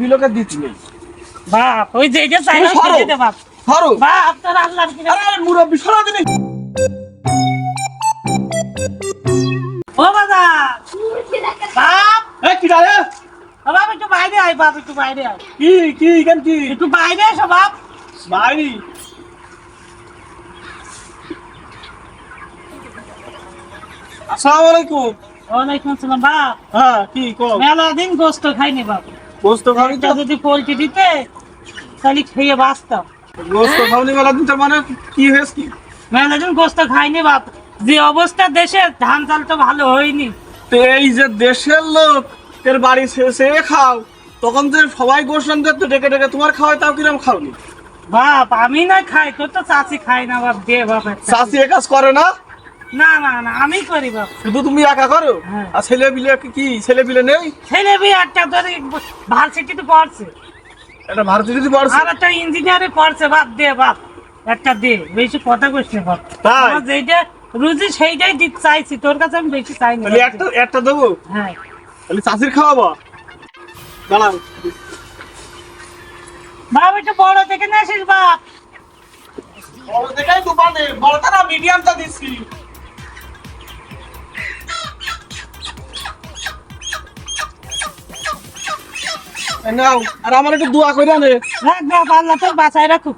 বিলোকে দিচ্ছি নেই বাপ ওই যে এটা চাইলে দিয়ে দে বাপ ধরো বাপ তোর আল্লাহর কি আরে মুরব্বি সরা দিনি ও বাবা বাপ এ কি রে ও বাপ একটু বাইরে আয় বাপ একটু বাইরে আয় কি কেন কি একটু বাইরে এসো বাপ বাইরে আসসালামু আলাইকুম ওয়ালাইকুম আসসালাম বাপ হ্যাঁ কি কও মেলা দিন গোস্ত খাইনি বাপ গোস্ত খাবি তো এটা যদি পোল্ট্রি দিতে তাহলে খেয়ে বাঁচতাম গোস্ত খাওনি বেলা দিন তার মানে কি হয়েছে কি মেলা দিন গোস্ত খাইনি বাপ যে অবস্থা দেশে ধান চাল তো ভালো হয়নি তো এই যে দেশের লোক এর বাড়ি সে খাও তখন যে সবাই গোস্ত আনতে তো ডেকে ডেকে তোমার খাওয়াই তাও কিরম খাওনি বাপ আমি না খাই তোর তো চাচি খাই না বাপ দে বাপ একটা। চাষি এ কাজ করে না না না না আমি করি বাপ শুধু তুমি একা করো হ্যাঁ। আর ছেলে বিলে কি ছেলে বিলে নেই ছেলে বিয়ে একটা তোর ভার্সিটিতে পড়ছে এটা ভারতীয় যদি পড়ছে আর একটা ইঞ্জিনিয়ারে পড়ছে বাপ দে বাপ একটা দে বেশি কথা কইস না বাপ তাই? আমার যেইটা রুজি সেইটাই দিতে চাইছি তোর কাছে আমি বেশি চাই না তাহলে একটা দেবো হ্যাঁ তাহলে চাষির খাওয়াবো দাঁড়াও বাপ একটু বড় থেকে না আসিস বাপ বড় দেখাই দোকানে বড়টা না মিডিয়ামটা দিচ্ছি নাও আর আমার একটু দোয়া করে নে রাখ বাপ আল্লাহ তোর বাঁচায় রাখুক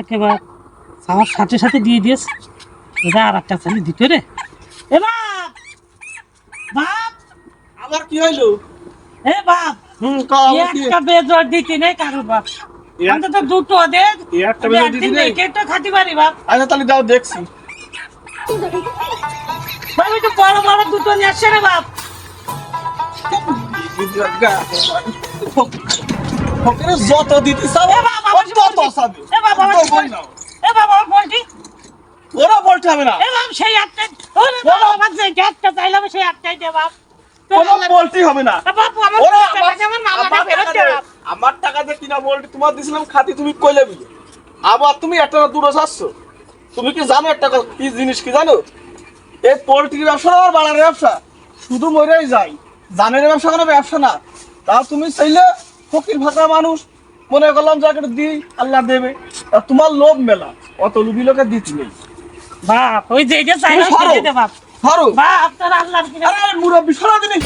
একেবারে আমার সাথে সাথে দিয়ে দিয়েছ এটা আর একটা ছেলে দিতে রে এ বাপ বাপ আমার কি হইলো এ বাপ কও আমার কি একটা বেজর দিতে নেই কারো বাপ অন্তত দুটো দে একটা বেজর দিতে নেই? কেটে খাতে পারি বাপ আচ্ছা তাহলে দাও দেখছি বাপ একটু বড় বড় দুটো নিয়ে আসছে রে বাপ ফকিরে যত দিতে চাও এ বাবা, তত চাবে এ বাবা এ বাবা আমার বলটি ওরা বলতে হবে না এ বাপ সেই একটা ওরে বাবা আমার যে একটা চাইলাম সেই একটাই দে বাপ কোনো বলতেই হবে না এ বাপ আমার ওরা আমার মামাটা ফেরত দে বাপ আমার টাকা দিয়ে কিনা বলটি তোমার দিছিলাম খাতি তুমি কইলে বিলে আবার তুমি একটা না দুটো চাচ্ছ তুমি কি জানো একটা কি জিনিস কি জানো এই পোল্ট্রি ব্যবসা আর বাড়ার ব্যবসা শুধু মরেই যায় জানের ব্যবসা কোনো ব্যবসা না তা তুমি চাইলে ফকির ফাঁকা মানুষ মনে করলাম যাকে দিই আল্লাহ দেবে আর তোমার লোভ মেলা অত লুবি লোকে দিচ্ছি নেই বাপ ওই যে এটা চাইলাম তুমি সরো। দে বাপ ধরো বাপ তোর আল্লাহর কি আরে মুরব্বি সরা দিনি